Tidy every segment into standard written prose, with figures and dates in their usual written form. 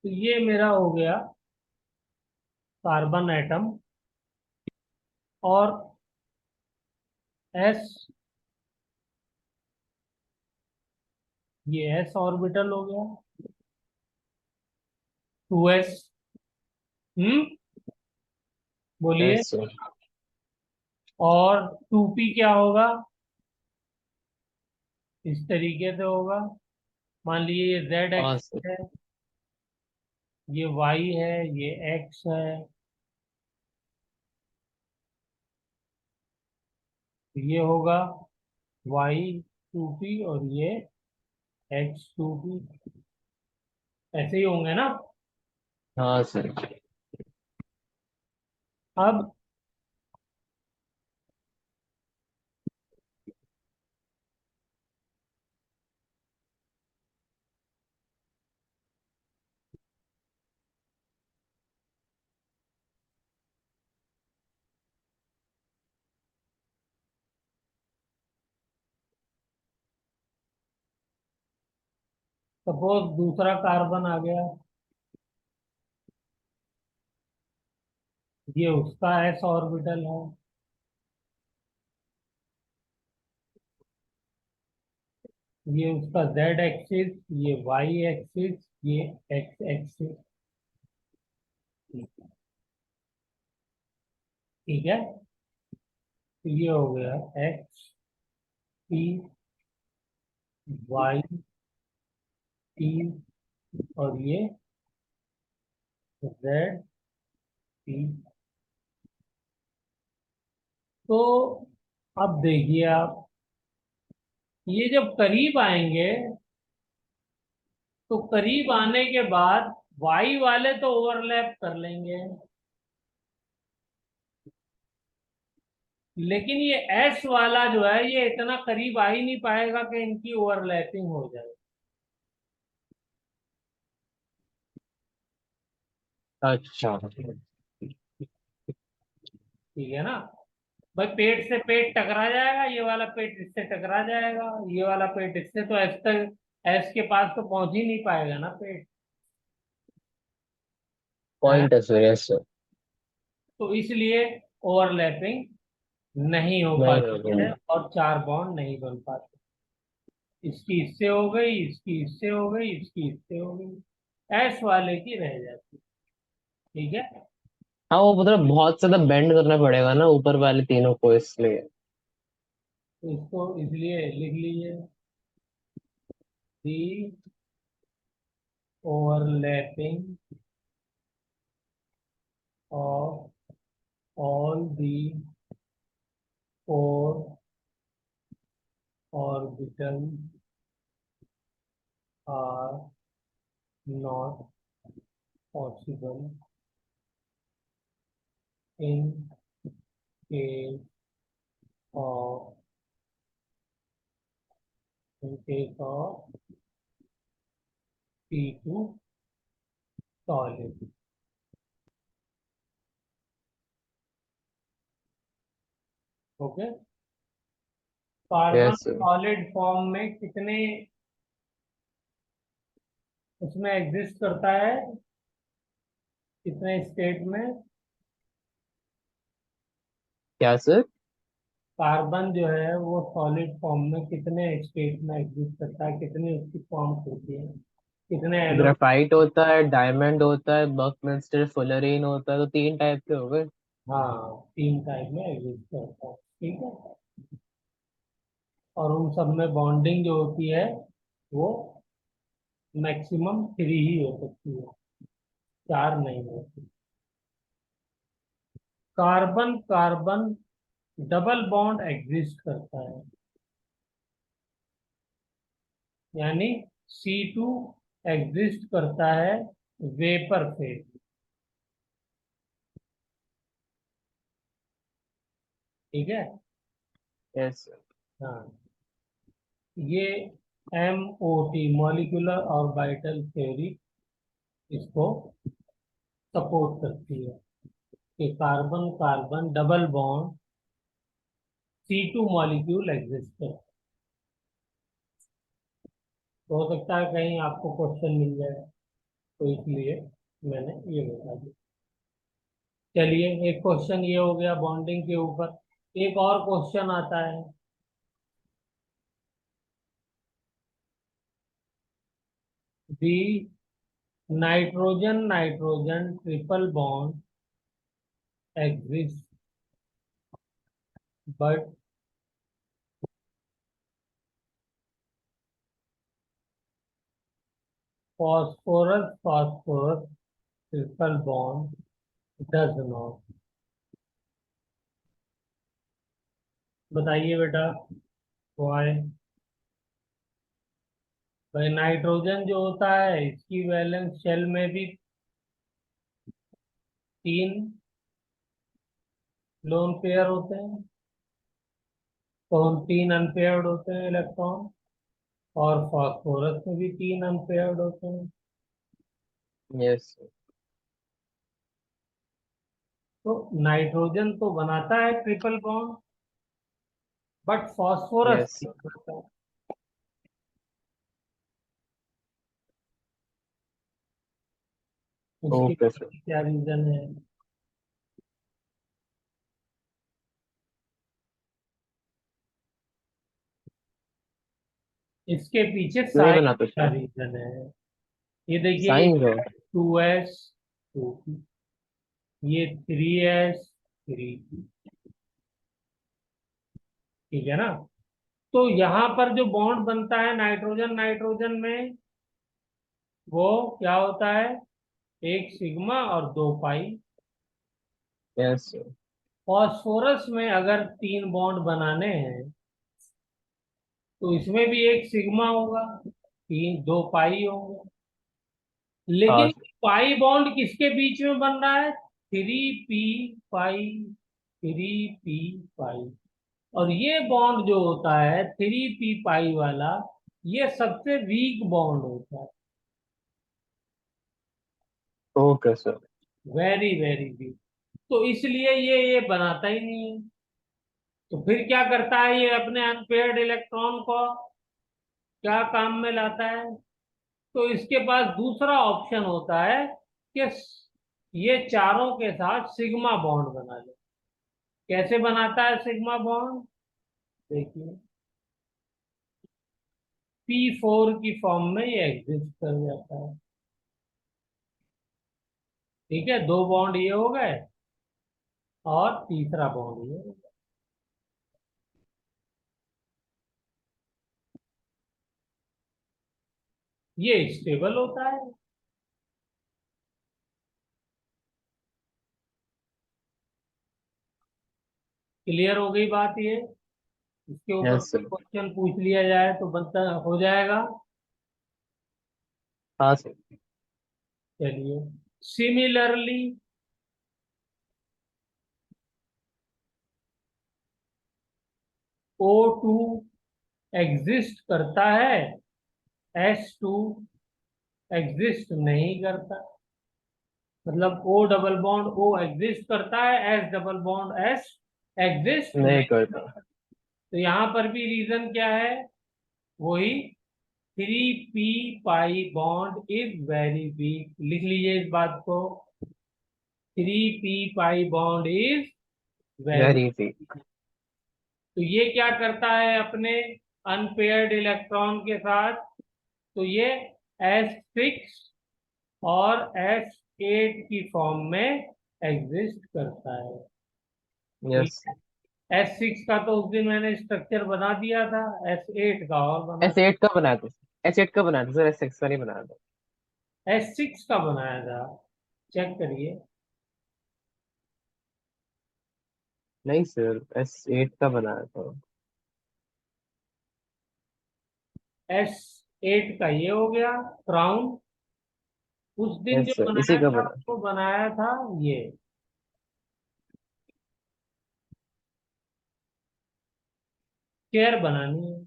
तो ये मेरा हो गया कार्बन एटम। और एस, ये एस ऑर्बिटल हो गया। 2s। हम्म, बोलिए। Yes sir. और 2p क्या होगा? इस तरीके से होगा। मान लीजिए ये जेड हाँ एक्स सर। है, ये वाई है, ये एक्स है। तो ये होगा y2p और ये x2p। ऐसे ही होंगे ना? हाँ सर। अब सपोज दूसरा कार्बन आ गया, ये उसका एस ऑर्बिटल है, ये उसका जेड एक्सिस, ये वाई एक्सिस, ये एक्स एक्सिस। ठीक है। तो ये हो गया एक्स पी वाई टी, और ये जेड पी। तो अब देखिए आप, ये जब करीब आएंगे तो करीब आने के बाद वाई वाले तो ओवरलैप कर लेंगे, लेकिन ये एस वाला जो है ये इतना करीब आ ही नहीं पाएगा कि इनकी ओवरलैपिंग हो जाए। अच्छा। ठीक है ना? भाई पेट से पेट टकरा जाएगा, ये वाला पेट इससे टकरा जाएगा, ये वाला पेट इससे, तो एस तक, एस के पास तो पहुंच ही नहीं पाएगा ना पेट। है। पॉइंट है सर, यस सर। तो इसलिए ओवरलैपिंग नहीं हो नहीं हो पाती है गया। और चार बॉन्ड नहीं बन पाते। इसकी इससे हो गई, इसकी इससे हो गई, इसकी इससे हो गई, एस वाले की रह जाती। ठीक है। हाँ वो मतलब बहुत ज्यादा बेंड करना पड़ेगा ना ऊपर वाले तीनों को, इसलिए। तो इसको इसलिए लिख लीजिए, the overlapping of all the four orbital are not possible in case of, in case of P2 solid. Okay. Carbon yes sir. Solid form में कितने उसमें एग्जिस्ट करता है, कितने स्टेट में? क्या सर? कार्बन जो है वो सॉलिड फॉर्म में कितने स्टेट में एग्जिस्ट करता है, कितनी उसकी फॉर्म्स होती है, कितने एलो? ग्रेफाइट होता है, डायमंड होता है, बकमिंस्टर, फुलरीन होता है, तो तीन टाइप के हो गए। हाँ, तीन टाइप में एग्जिस्ट करता है। ठीक है। और उन सब में बॉन्डिंग जो होती है वो मैक्सिमम थ्री ही हो सकती है, चार नहीं होती। Carbon carbon double bond exist करता है, यानी C2 एग्जिस्ट करता है वेपर फेज। ठीक है। Yes sir. हाँ, ये MOT मॉलिक्यूलर ऑर्बिटल थ्योरी इसको सपोर्ट करती है कि carbon carbon double bond C2 molecule exist करता है। तो हो सकता है कहीं आपको क्वेश्चन मिल जाए तो इसलिए मैंने ये बता दिया। चलिए, एक क्वेश्चन ये हो गया बॉन्डिंग के ऊपर। एक और क्वेश्चन आता है, the nitrogen nitrogen triple bond exist but phosphorus phosphorus triple bond does not। बताइए बेटा, वाई? भाई नाइट्रोजन जो होता है इसकी वैलेंस शेल में भी 3 लोन पेयर होते हैं, तो हम 3 अनपेयर्ड होते हैं इलेक्ट्रॉन। और फास्फोरस में भी 3 अनपेयर्ड होते हैं। यस तो नाइट्रोजन तो बनाता है triple bond, but phosphorus yes नहीं बनाता। उसके ओके सर। पीछे क्या रीजन है? इसके पीछे नहीं साइंस बनाते का सर। रीजन है। ये देखिए, साइन ये है। 2s 2, ये 3s 3, ठीक है ना? तो यहाँ पर जो बॉन्ड बनता है नाइट्रोजन नाइट्रोजन में, वो क्या होता है? एक सिग्मा और 2 पाई। यस फॉस्फोरस में अगर 3 बॉन्ड बनाने हैं तो इसमें भी एक सिग्मा होगा, 2 पाई होगा। हाँ लेकिन सर। पाई बॉन्ड किसके बीच में बन रहा है? 3p पाई, 3p पाई। और ये बॉन्ड जो होता है 3p पाई वाला, ये सबसे वीक बॉन्ड होता है। Okay sir. Very very weak. तो इसलिए ये बनाता ही नहीं है। तो फिर क्या करता है ये अपने अनपेयर्ड इलेक्ट्रॉन को क्या काम में लाता है? तो इसके पास दूसरा ऑप्शन होता है कि ये चारों के साथ सिग्मा बॉन्ड बना ले। कैसे बनाता है सिग्मा बॉन्ड? देखिए, P4 की फॉर्म में ये एग्जिस्ट कर जाता है। ठीक है, 2 बॉन्ड ये हो गए और तीसरा बॉन्ड ये हो गया। ये स्टेबल होता है। क्लियर हो गई बात ये? इसके ऊपर यस कोई सर। क्वेश्चन पूछ लिया जाए तो बनता हो जाएगा। हाँ सर। चलिए, सिमिलरली O2 एग्जिस्ट करता है, S2 एग्जिस्ट नहीं करता। मतलब O double bond O exist करता है, S double bond S exist नहीं नहीं। करता। तो यहाँ पर भी रीजन क्या है? वही, 3p pi bond is very weak. लिख लीजिए इस बात को, 3p pi bond is very. Very weak. तो ये क्या करता है अपने अनपेयर्ड इलेक्ट्रॉन के साथ? तो ये S6 और S8 की फॉर्म में एग्जिस्ट करता है। ठीक यस। है, S6 का तो उस दिन मैंने स्ट्रक्चर बना दिया था, S8 का और बना। S8 का बनाया था। S8 का बनाया था सर, S6 का नहीं बनाया था। S6 का बनाया था, चेक करिए। नहीं सर, S8 का बनाया था। S8 का ये हो गया क्राउन। उस दिन जो यस सर, इसी बनाया का था बना। वो बनाया था ये। चेयर बनानी है।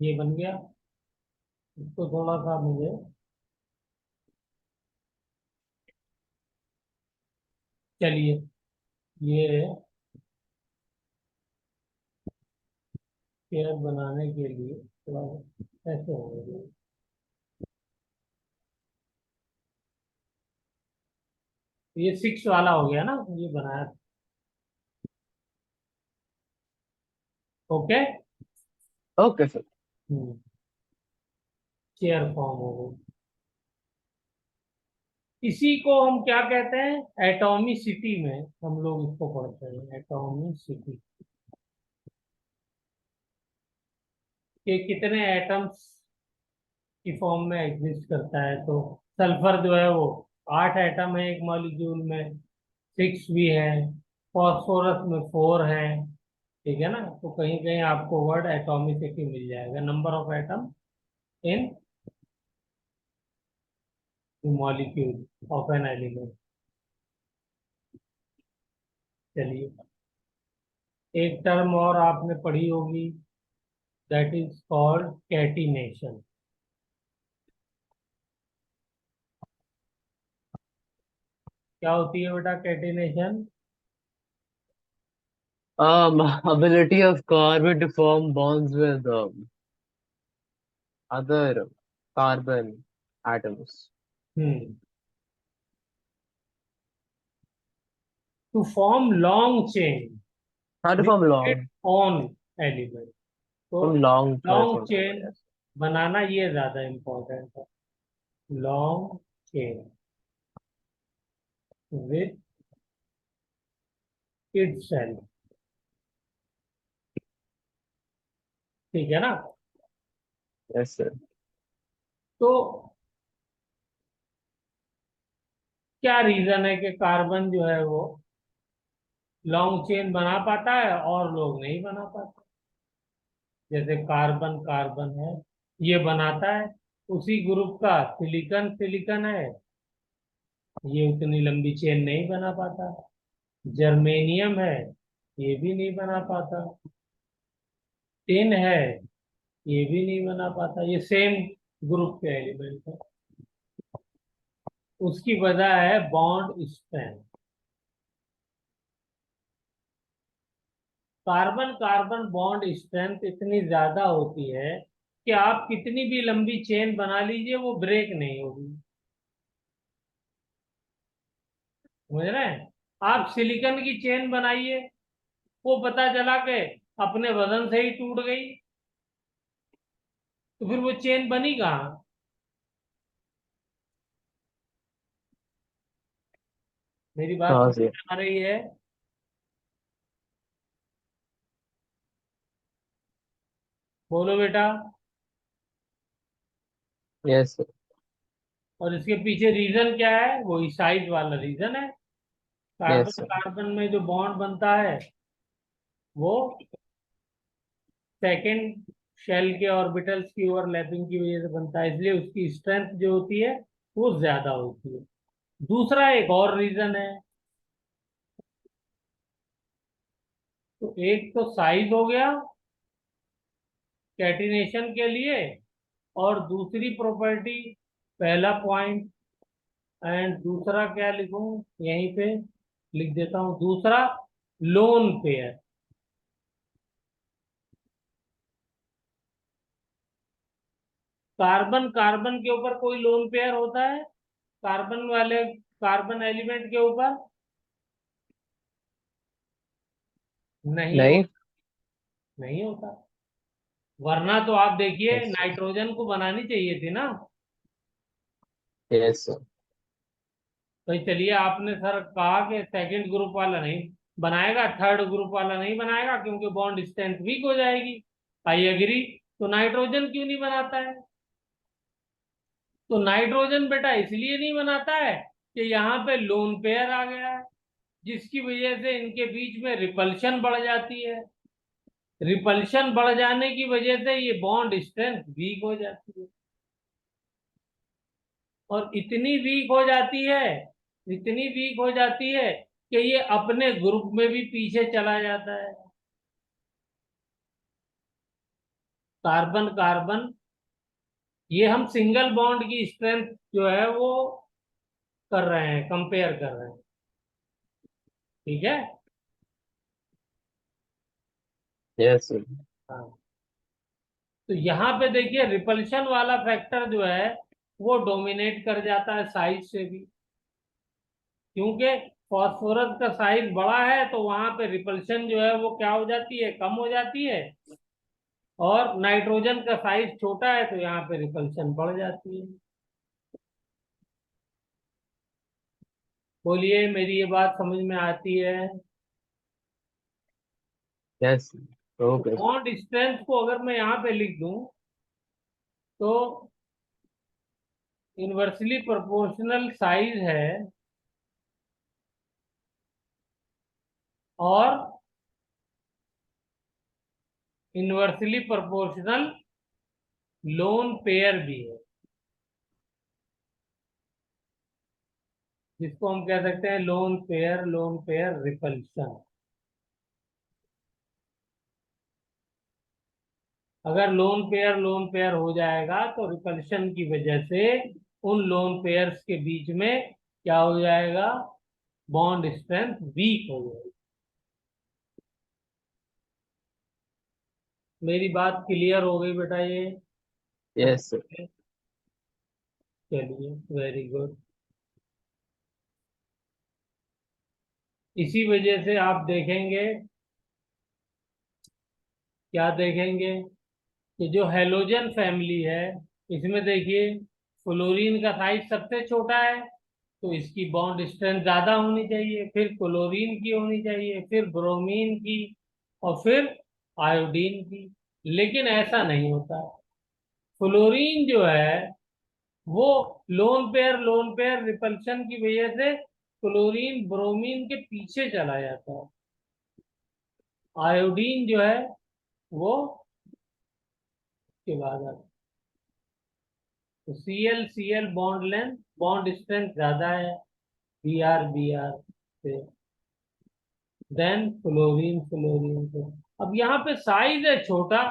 ये बन गया। इसको थोड़ा सा मुझे चलिए ये पेयर बनाने के लिए थोड़ा ऐसे हो गया। ये 6 वाला हो गया ना, ये बनाया। Okay. Okay sir. Chair form हो गई। इसी को हम क्या कहते हैं, एटॉमिसिटी में हम लोग इसको पढ़ते हैं, एटॉमिसिटी, कि कितने एटम्स की फॉर्म में एग्जिस्ट करता है। तो सल्फर जो है वो 8 एटम है एक मॉलिक्यूल में, 6 भी है। फॉस्फोरस में 4 है। ठीक है ना, तो कहीं कहीं आपको वर्ड एटॉमिसिटी मिल जाएगा, number of atom in molecule of an element. चलिए, एक टर्म और आपने पढ़ी होगी, दैट इज कॉल्ड कैटिनेशन। क्या होती है बेटा catenation? Ability of carbon to form bonds with other carbon atoms. Hmm to form long chain How to with form it long, on element. तो from long long from chain yes. बनाना ये ज्यादा important है। Long chain with itself. ठीक है ना। Yes sir. तो क्या रीजन है कि कार्बन जो है वो लॉन्ग चेन बना पाता है और लोग नहीं बना पाते? जैसे कार्बन कार्बन है, ये बनाता है। उसी ग्रुप का सिलिकन सिलिकन है, ये उतनी लंबी चेन नहीं बना पाता। जर्मेनियम है, ये भी नहीं बना पाता। टिन है, ये भी नहीं बना पाता। ये सेम ग्रुप के एलिमेंट है। उसकी वजह है bond strength. Carbon carbon bond strength इतनी ज्यादा होती है कि आप कितनी भी लंबी चेन बना लीजिए वो ब्रेक नहीं होगी। समझ रहे हैं? आप सिलिकॉन की चेन बनाइए, वो पता चला के अपने वजन से ही टूट गई, तो फिर वो चेन बनी कहाँ? मेरी बात हाँ समझ जी। में आ रही है? बोलो बेटा। Yes sir. और इसके पीछे रीजन क्या है? वो साइज वाला रीजन है। Yes carbon sir. कार्बन में जो बॉन्ड बनता है वो सेकेंड शेल के ऑर्बिटल्स की ओवरलैपिंग की वजह से बनता है, इसलिए उसकी स्ट्रेंथ जो होती है वो ज्यादा होती है। दूसरा एक और रीजन है। तो एक तो साइज हो गया कैटिनेशन के लिए, और दूसरी प्रॉपर्टी, पहला पॉइंट, एंड दूसरा क्या लिखूं, यहीं पे लिख देता हूं, दूसरा लोन पेयर। कार्बन कार्बन के ऊपर कोई लोन पेयर होता है कार्बन वाले कार्बन एलिमेंट के ऊपर? नहीं हो, नहीं। नहीं होता। वरना तो आप देखिए Yes sir. नाइट्रोजन को बनानी चाहिए थी ना। Yes sir. तो चलिए, आपने सर कहा कि सेकंड ग्रुप वाला नहीं बनाएगा, थर्ड ग्रुप वाला नहीं बनाएगा क्योंकि बॉन्ड स्ट्रेंथ वीक हो जाएगी। I agree. तो नाइट्रोजन क्यों नहीं बनाता है? तो नाइट्रोजन बेटा इसलिए नहीं बनाता है कि यहाँ पे लोन पेयर आ गया है, जिसकी वजह से इनके बीच में रिपल्शन बढ़ जाती है। रिपल्शन बढ़ जाने की वजह से ये बॉन्ड स्ट्रेंथ वीक हो जाती है। और इतनी वीक हो जाती है, इतनी वीक हो जाती है कि ये अपने ग्रुप में भी पीछे चला जाता है। कार्बन कार्बन, ये हम सिंगल बॉन्ड की स्ट्रेंथ जो है वो कर रहे हैं, कंपेयर कर रहे हैं। ठीक है। Yes sir. हाँ, तो यहाँ पे देखिए रिपल्शन वाला फैक्टर जो है वो डोमिनेट कर जाता है साइज से भी, क्योंकि फास्फोरस का साइज बड़ा है तो वहां पे रिपल्शन जो है वो क्या हो जाती है, कम हो जाती है। और नाइट्रोजन का साइज छोटा है तो यहाँ पे रिपल्शन बढ़ जाती है। बोलिए, मेरी ये बात समझ में आती है? यस। तो ओके। बॉन्ड स्ट्रेंथ को अगर मैं यहाँ पे लिख दूं तो इनवर्सली प्रोपोर्शनल साइज है और इनवर्सली प्रोपोर्शनल लोन पेयर भी है, जिसको हम कह सकते हैं लोन पेयर रिपल्शन। अगर लोन पेयर हो जाएगा तो रिपल्शन की वजह से उन लोन पेयर्स के बीच में क्या हो जाएगा, बॉन्ड स्ट्रेंथ वीक हो जाएगी। मेरी बात क्लियर हो गई बेटा ये? Yes sir. चलिए, वेरी गुड। इसी वजह से आप देखेंगे, क्या देखेंगे, कि जो हेलोजन फैमिली है इसमें देखिए फ्लोरीन का साइज सबसे छोटा है, तो इसकी बॉन्ड स्ट्रेंथ ज्यादा होनी चाहिए, फिर क्लोरीन की होनी चाहिए, फिर ब्रोमीन की, और फिर आयोडीन की। लेकिन ऐसा नहीं होता। फ्लोरीन जो है वो लोन पेयर रिपल्शन की वजह से क्लोरीन ब्रोमीन के पीछे चला जाता है। आयोडीन जो है वो के बाद आता है। तो C L bond length, bond strength ज्यादा है बी आर से, देन फ्लोरीन से। अब यहाँ पे साइज है छोटा,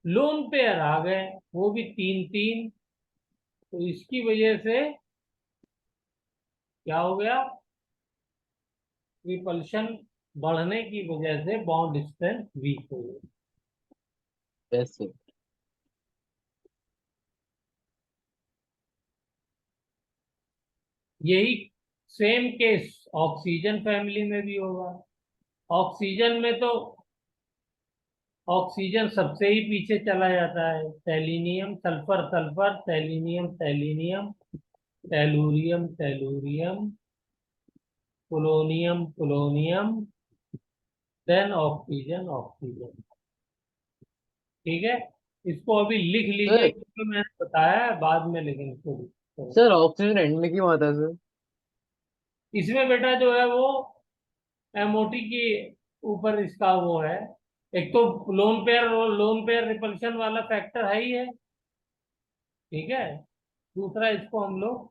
लोन पेयर आ गए, वो भी तीन तीन, तो इसकी वजह से क्या हो गया, रिपल्शन बढ़ने की वजह से बॉन्ड स्ट्रेंथ वीक हो गई। Yes sir. यही सेम केस ऑक्सीजन फैमिली में भी होगा। ऑक्सीजन में तो ऑक्सीजन सबसे ही पीछे चला जाता है, selenium sulphur sulphur, selenium selenium, tellurium tellurium, polonium polonium, then oxygen oxygen. ठीक है। इसको अभी लिख लीजिए सर क्योंकि मैंने बताया है, बाद में लेकिन इसको करो। सर ऑक्सीजन एंड में क्यों आता है सर? इसमें बेटा जो है वो एमओटी के ऊपर इसका वो है। एक तो लोन पेयर रिपल्शन वाला फैक्टर है ही है। ठीक है। दूसरा इसको हम लोग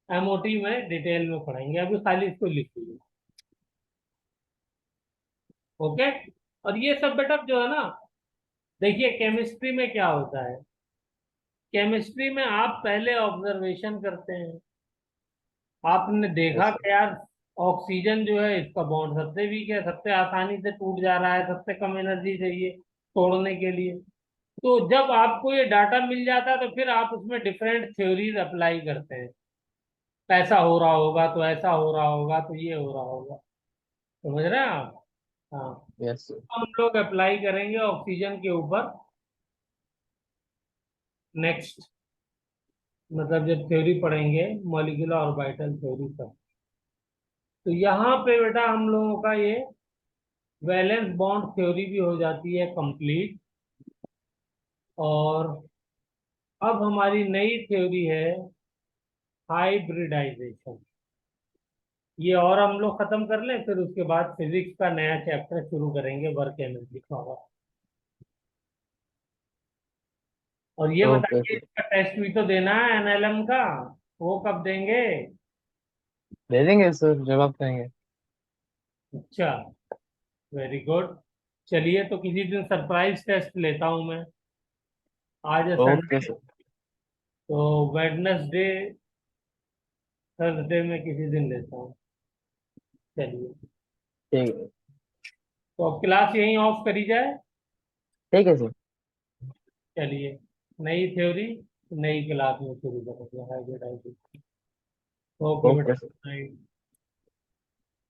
एमओटी में डिटेल में पढ़ेंगे, अभी खाली इसको लिख लीजिए। ओके। और ये सब बेटा जो है ना, देखिए केमिस्ट्री में क्या होता है, केमिस्ट्री में आप पहले ऑब्जर्वेशन करते हैं। आपने देखा यस सर। कि यार ऑक्सीजन जो है इसका बॉन्ड सबसे वीक है, सबसे आसानी से टूट जा रहा है, सबसे कम एनर्जी चाहिए तोड़ने के लिए। तो जब आपको ये डाटा मिल जाता है तो फिर आप उसमें डिफरेंट थ्योरीज अप्लाई करते हैं। ऐसा हो रहा होगा तो ऐसा हो रहा होगा तो ये हो रहा होगा। समझ रहे हैं आप? हाँ। Yes sir. हम लोग अप्लाई करेंगे ऑक्सीजन के ऊपर नेक्स्ट, मतलब जब थ्योरी पढ़ेंगे मॉलिक्यूलर ऑर्बिटल थ्योरी पर। तो यहाँ पे बेटा हम लोगों का ये वैलेंस बॉन्ड थ्योरी भी हो जाती है कंप्लीट। और अब हमारी नई थ्योरी है हाइब्रिडाइजेशन। ये और हम लोग खत्म कर लें, फिर उसके बाद फिजिक्स का नया चैप्टर शुरू करेंगे, वर्क एनर्जी का। और ये ओके बताइए, सर। इसका टेस्ट भी तो देना है एनएलएम का, वो कब देंगे? दे देंगे सर जब आप कहेंगे। अच्छा, वेरी गुड। चलिए, तो किसी दिन सरप्राइज टेस्ट लेता हूँ मैं। आज है ओके संडे, सर। तो वेडनेसडे, थर्सडे में किसी दिन लेता हूँ। चलिए, ठीक है। तो अब क्लास यहीं ऑफ करी जाए। ठीक है सर। चलिए, नई थ्योरी नई क्लास में शुरू करेंगे। हाइड्रोडाइजिंग। ओके ओके बेटा, सर। Good night.